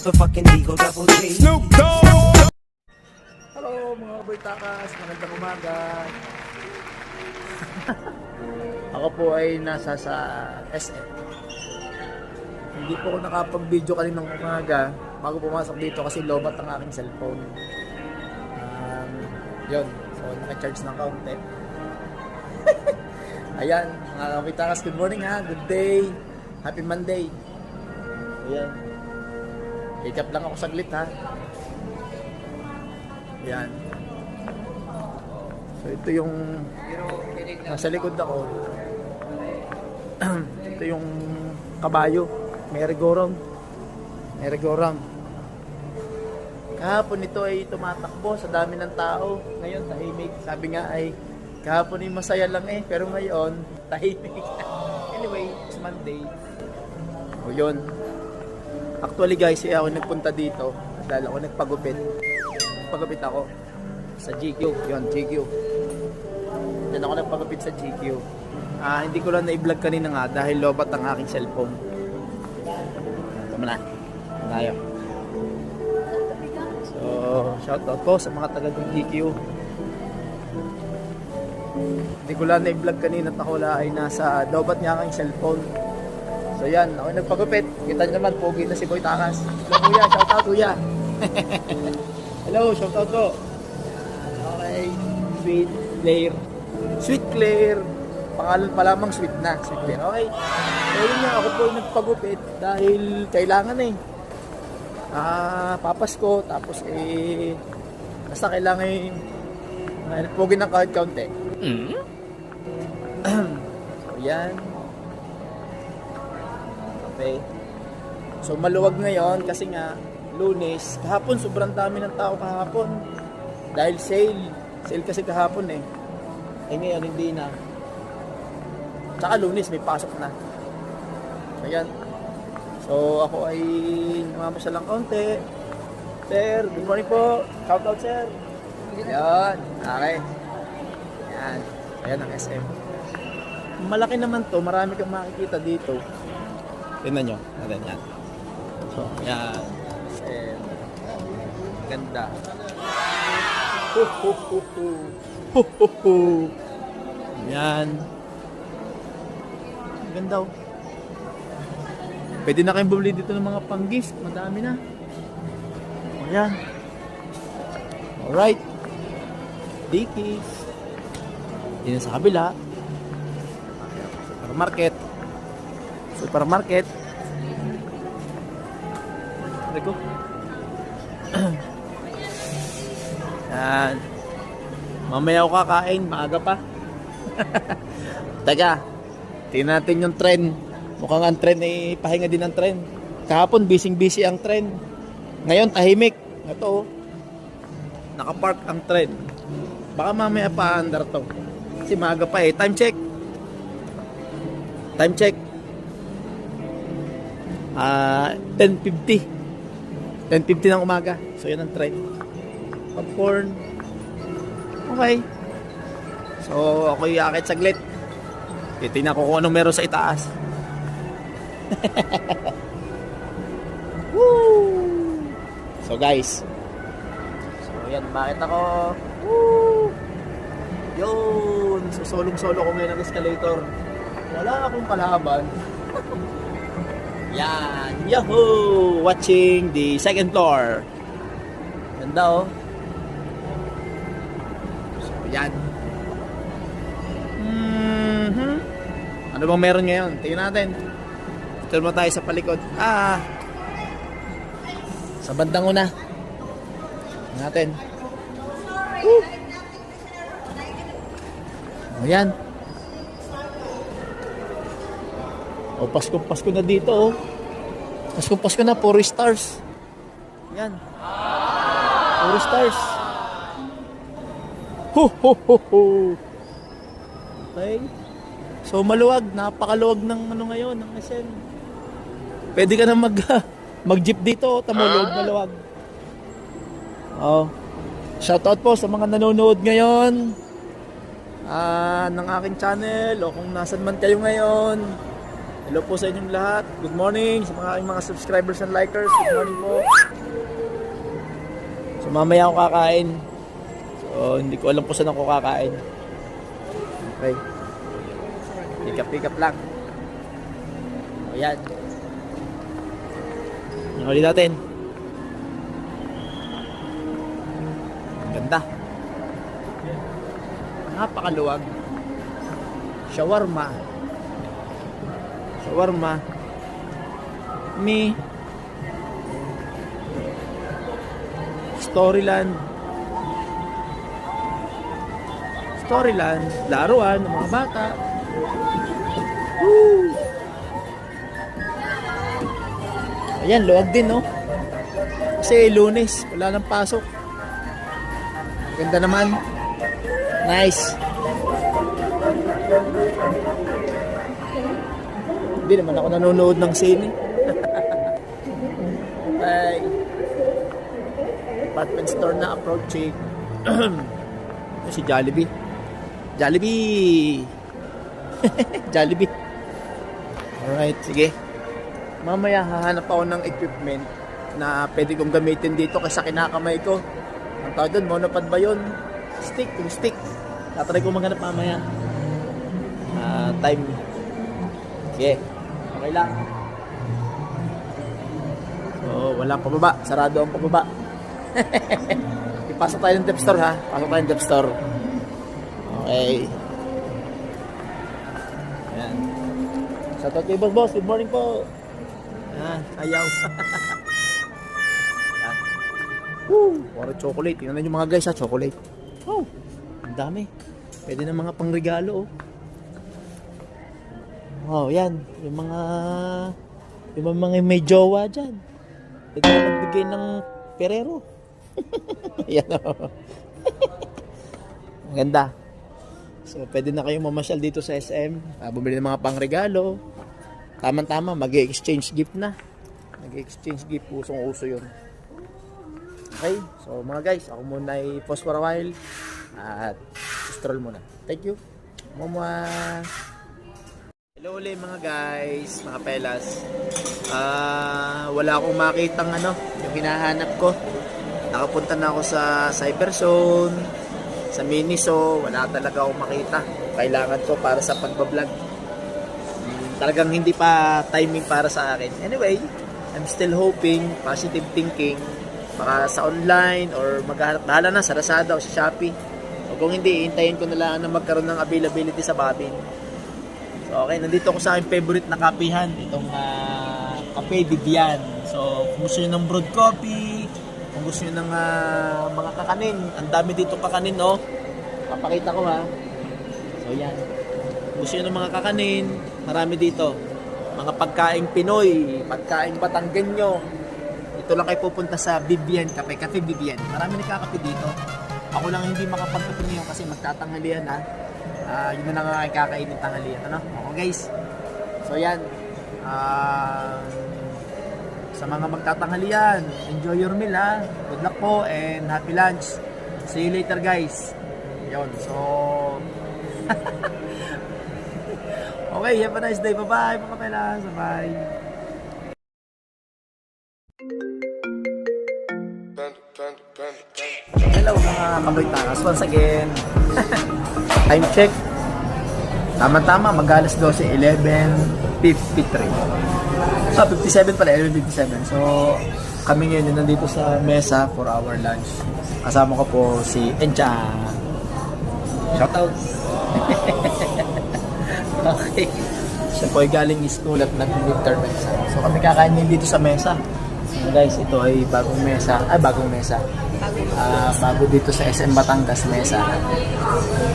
motherfucking Eagle Double G. Snoop Dogg. Hello mga boytakas, magandang umaga. Ako po ay nasa sa SM. Hindi po ako nakapag-video kaninang umaga bago pumasok dito kasi lobat ang aking cellphone. Yun, so naka-charge ng kaunti. Ayan, mga boytakas, good morning ha, good day, happy Monday. Ayan, wake up lang ako saglit ha. Ayan. So ito yung nasa likod ako. Ito yung kabayo. Merry-go-round. Merry-go-round. Kahapon ito ay tumatakbo sa dami ng tao. Ngayon tahimik. Sabi nga ay kahapon ay masaya lang eh. Pero ngayon tahimik. Anyway, it's Monday. O yun. Actually guys, ako nagpunta dito dahil ako nagpagupit. Nagpagupit ako sa GQ. Yun, GQ. Diyan ako nagpagupit sa GQ. Hindi ko lang na-vlog kanina nga dahil lobat ang aking cellphone. Tama na. Tayo. So, shoutout po sa mga taga GQ. Hindi ko lang na-vlog kanina at ako ay nasa lobat niya aking cellphone. So yan, ako nagpagupit. Kita nyo naman, pogi na si Boy Takas. Hello kuya, shoutout kuya. Hello, shoutout po. Okay, Sweet Claire. Sweet Claire. Pangalan pa lamang sweet na. Sweet Claire, okay. So yun nga, ako po nagpagupit dahil kailangan eh. Papasko, tapos basta kailangan pogi ng kahit kaunti. So yan. Okay. So maluwag ngayon kasi nga Lunes, kahapon sobrang dami ng tao kahapon. Dahil sale kasi kahapon eh. Ngayon hindi na. Tsaka Lunes may pasok na. So yan. So ako ay namamasyal lang kaunti. Sir, good morning po. Shout out sir. Yan. Okay. Yan. Ayan ang SM. Malaki naman to. Marami kang makikita dito. Tingnan nyo. Natin yan. So, yan. SM. Ganda. Yan. Ganda oh. Pwede na kayong bumili dito ng mga pang-gift. Madami na. O yan. Alright. Dickies. Yan sa kabila. Supermarket. Lego. Yan. Mamaya ako kakain, maaga pa. Teka, tingnan natin yung trend. Mukhang ang trend ay pahinga din ang trend. Kahapon busy ang trend. Ngayon tahimik. Ito, nakapark ang trend. Baka mamaya pa under to. Kasi maaga pa eh. Time check. 10:50 ng umaga. So yan ang trend. Popcorn. Okay. So ako iakit saglit. Titignan ko kung anong meron sa itaas. Woo! So guys. So yan, bakit ako? Woo! Yun! So solong-solo ko ngayon ang escalator. Wala akong kalaban. Yan! Yahoo! Watching the second floor. Ganda oh. So yan. Ano bang meron ngayon? Tingnan natin. Ito naman tayo sa palikod. Sa bandang una. Tingnan natin. O yan. O Pasko na dito oh. Pasko na, puro stars. Yan. Puro stars. Okay. So maluwag, napakaluwag ng ano ngayon, ng SM. Pwede ka na mag-jeep dito, tamulog, maluwag. Oh. Shoutout po sa mga nanonood ngayon ng aking channel o kung nasan man kayo ngayon. Hello po sa inyong lahat. Good morning sa mga subscribers and likers. Good morning po. So mamaya ako kakain. So hindi ko alam po saan ako kakain. Okay. Pick up lang. Ayan. Yung ulit natin. Ganda. Napakaluwag. Shawarma. Storyland, laruan ng mga bata. Woo! Ayan, luwag din, no? Kasi Lunes, wala nang pasok. Ganda naman. Nice. Hindi naman ako nanonood ng sine. Okay. Department store na approaching. Si Jollibee. Jollibee. Alright, sige. Mamaya hahanap ako ng equipment na pwede kong gamitin dito kasi kinakamay ko. Ang tawag doon, monopod ba yun? Yung stick. Tatry ko maghanap mamaya. Time. Sige. Okay lang. So, walang pababa. Sarado ang pababa. Ipasok tayo ng dep store, ha? Pasok tayo ng dep store. Okay. Ayan. Shout out kay boss. Good morning po. Ayaw. Woo! Puro chocolate. Tingnan nyo mga guys, ha? Chocolate. Oh, ang dami. Pwede na mga pangregalo, oh. Oh, yan. Yung mga may jowa dyan. Pwede na magbigay ng perero. Yan, oh. Ang ganda. So, pwede na kayong mamasyal dito sa SM. Bumili ng mga pangregalo. Tama-tama, mag-exchange gift na. Mag-exchange gift, usong-uso yun. Okay, so mga guys, ako muna ay pause for a while at stroll muna. Thank you. Mama. Hello ulit mga guys, mga pelas. Wala akong makitang yung hinahanap ko. Nakapunta na ako sa Cyberzone, sa Miniso, wala talaga akong makita. Kailangan ko para sa pagbablog. Talagang hindi pa timing para sa akin. Anyway, I'm still hoping, positive thinking, baka sa online or bahala na sa Lazada o sa Shopee. O kung hindi, hintayin ko na lang na magkaroon ng availability sa Babin. So okay, nandito ako sa aking favorite na kapihan, itong Cafe Vivian. So kung gusto nyo ng brewed coffee, kung gusto nyo ng mga kakanin, ang dami dito kakanin, oh. Papakita ko, ha. So yan, kung gusto nyo ng mga kakanin, marami dito. Mga pagkaing Pinoy, pagkaing Batanggenyo. Ito lang kayo pupunta sa Vivian Cafe Vivian. Marami nagkakape dito. Ako lang hindi makapagkape ngayon kasi magtatanghalian, ha. Yun na lang ang kakainin tanghalian, ano? Okay guys. So yan. Sa mga magtatanghalian, enjoy your meal, ha. Good luck po and happy lunch. See you later guys. Yun. So okay, have a nice day. Bye-bye mga pelas. Bye. Hello mga kaboy-takas. Once again, time check. Tama-tama, mag-alas 12, 11:53. 57 pala, 11:57. So, kami ngayon nandito sa mesa for our lunch. Kasama ko po si Encha. Shoutout! Okay. Siya po ay galing school at nag-midterm exam. So, kami kakain din dito sa mesa. So, guys, ito ay bagong mesa. Bago dito sa SM Batangas mesa.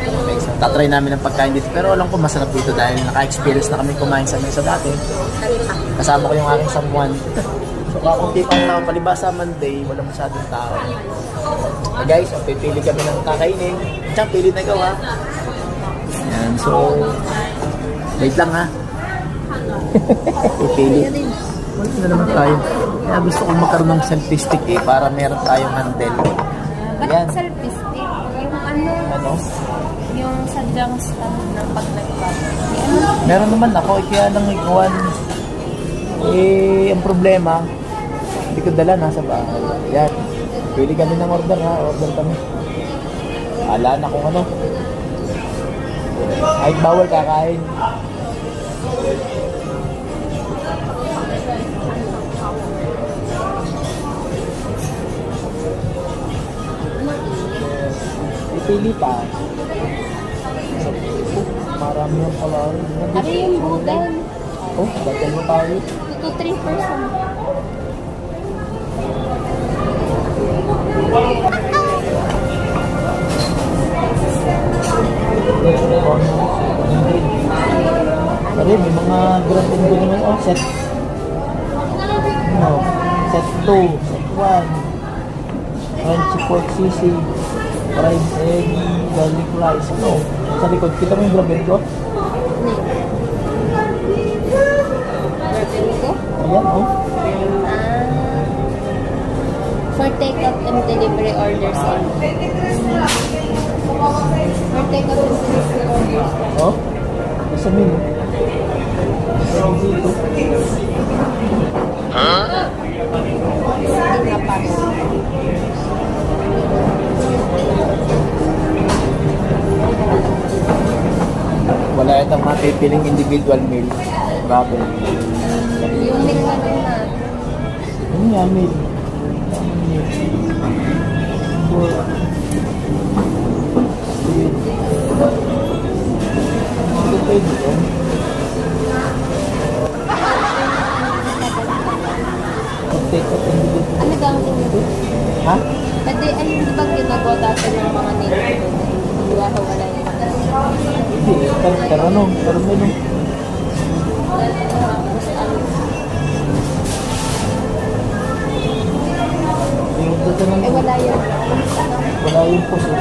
Okay, so tatry namin ang pagkain dito. Pero alam ko masarap dito dahil naka-experience na kami kumain sa mesa dati. Kasama ko yung aking someone. So kakunti pang tao, palibasa Monday, wala masyadong tao. Okay guys, so, pipili kami ng kakainin. Diyan, pili na ikaw, ha. Yan, so wait lang, ha. Pipili. Wala na naman tayo. Kaya gusto kong magkaroon ng selfie stick para meron tayong handle. Bakit selfie stick? Yung ano? Yung sadyang stand ng pag nagbago. Meron naman ako, kaya lang ikawan. Ang problema, hindi ko dala, nasa bahay. Yan. Pili kami ng order ha, order kami. Ala na kung ano. Kahit bawal kakain. Pili pa. Marami yung pala. Ano yung budal? Oh, batal mo tayo. 2 to 3%. Pare, may mga grab and go naman. Oh, set. No. Set 2, set 1. Crunchy pork sisig. Fried egg, garlic rice. No. Sa likod, kita mo yung grab and go? Ayan, oh. For take-out and delivery orders. For take-out and delivery orders. Oh? Nasa menu. Dito. Hindi na pa. Wala itang mapipiling individual meal. Grabe. Yung link na lang na. Ano nga meal? Ano gawin nyo? Ha? Pwede, ano di ba ginagawa dati ng mga nilo? Di ba wala yun? Hindi, pero ano? Pero menu. Tapos ano? Eh wala yun. Wala yung pusit.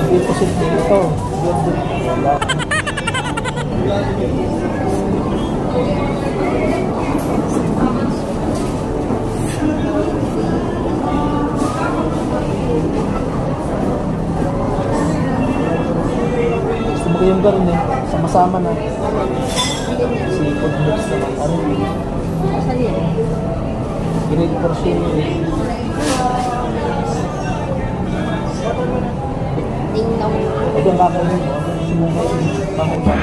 Hindi pusit dito. Wala. Gusto mo kayong garne? Sama-sama na. Seafood mix naman. Ano yun? Asan yun? Grilled portion yun. Ding-dong. Huwag yung kakainin mo. Sumungay yung pangupa.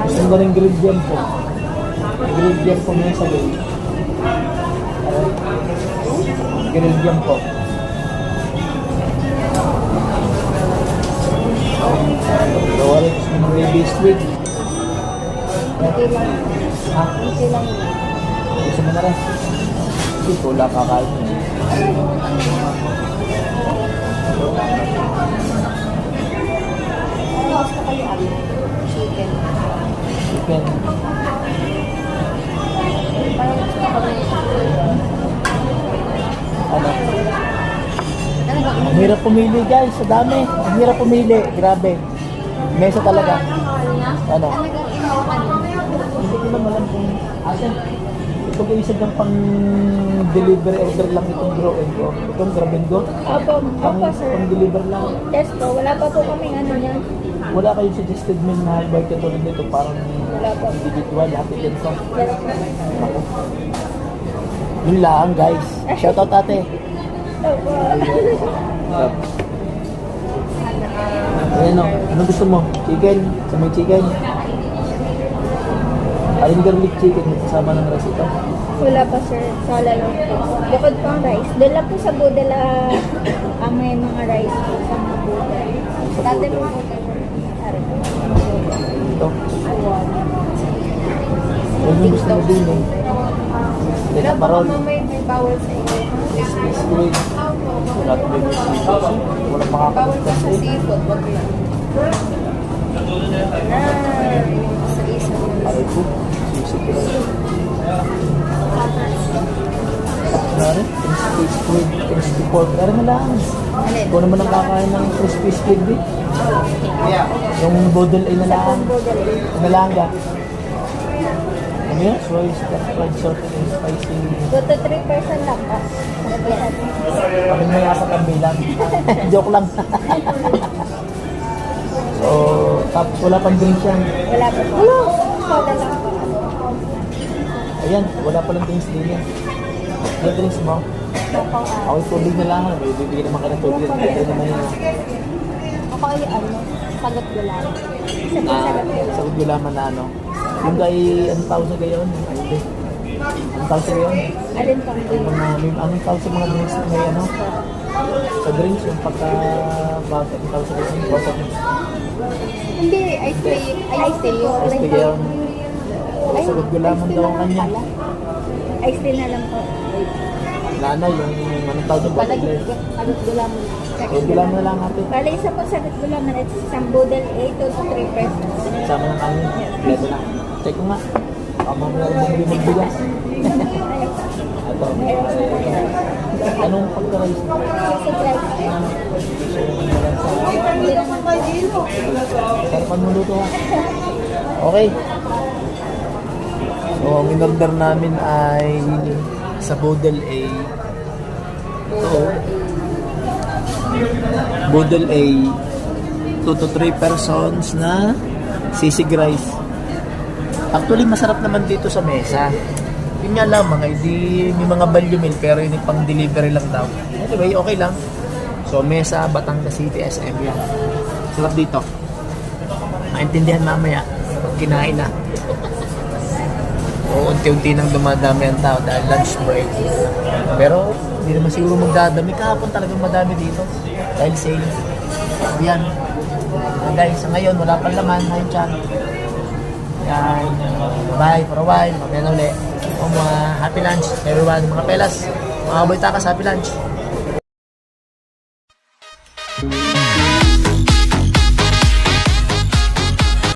Gusto mo rin grilled yan po. Grilled yan po na sa gawin. Grilled yan po. Gawa rin gusto mo may biscuit. Okay lang. Ha? Okay lang yun. Gusto mo na rin. Kasi wala kakain mo. Ano gusto kayo ano? Chicken. Chicken. Parang gusto ko na Ano? Ano ba? Ang hirap pumili guys, sa dami. Ang hirap pumili, grabe. Mesa talaga. Ano? Talagang ikaw ano? Hindi ko naman alam kung ate. Ito ba isa lang pang delivery order lang itong grow and go? Itong grab and go? Pang deliver lang. Yes po, wala pa po kaming ano niyan. Wala kayong suggested men na bike tulad nito parang individual, happy din ko. Yes po. Ako. Yun lang guys. Shoutout ate. Opo. Ayan o, ano gusto mo? Chicken? Sa may chicken? Aling garlic chicken, kasama ng rice ito. Wala pa sir, sala lang po. Bukod po ang rice. Doon lang po sa Budala, may mga rice po sa mga Budala. Dati po po Ito. Yan yung gusto mo din eh. wala Then pa parol. may bawal sa inyo. Squid. Wala ito yung seafood. Wala Bawal pa makakalimutan sa eh. seafood, wag lang. Sa isa. Aray po. Sisip ko lang. Pare, crispy squid, crispy pork. Pero na lang. Alin? Ikaw naman ang kakain ng crispy squid eh. Yung bodol ay na lang. Budala. Nalanga. Yes, soy, fried salted and spicy. 2 to 3% lang po. Kami na yasa kambilan. Joke lang. So, tapos wala pang drinks yan. Wala po po. Soda lang po. Ayan, wala palang drinks din yan. Yung drinks mo, Ako, ako yung tubig na lang. May bibigyan naman ka ng tubig. Ito naman yun. ako ay sagot gulay. Isa po sagot gulay. Sa gulaman na ano. Yung gay, anong tawag sa gayon? Ay, hindi. Anong tawag sa gayon? Alin po ang Yung gulay? mga, anong tawag sa mga drinks na may ano? Sa drinks, yung pagka-bata, yung tawag sa gayon? Bottom. Hindi, ice cream. Ice cream. Ice cream gayon. Sagot gulaman daw ang kanya. Ice cream na lang po. Na ano, yung anong tawag sa bottom. Sagot gulay. Sagot gulaman na lang natin. Bale, isa po sagot gulay at isang budel 8 to 3%. Sama ng kanin. Leto na. Check ko nga. Baka mamaya rin bumili magbigas. Ito. Anong pagka-rice? Basic rice. Hindi naman po. Sarapan mo luto ha. Okay. So, ang in-order namin ay sa Bodel A. Ito. Bodel A. 2 to 3 persons na sisig rice. Actually, masarap naman dito sa mesa. Yun nga lang, may mga value meal, pero yun yung pang delivery lang daw. Anyway, okay lang. So, mesa, Batangas City, SM yan. Sarap dito. Maintindihan mamaya pag kinain na. O, unti-unti nang dumadami ang tao dahil lunch break. Pero, hindi naman siguro magdadami. Kahapon talagang madami dito. Dahil sale. Yan. Guys, sa ngayon, wala pang laman. Ayun dyan. Yan. Bye for a while. Mamaya na ulit. Happy lunch everyone. Mga pelas. Mga boy takas, happy lunch.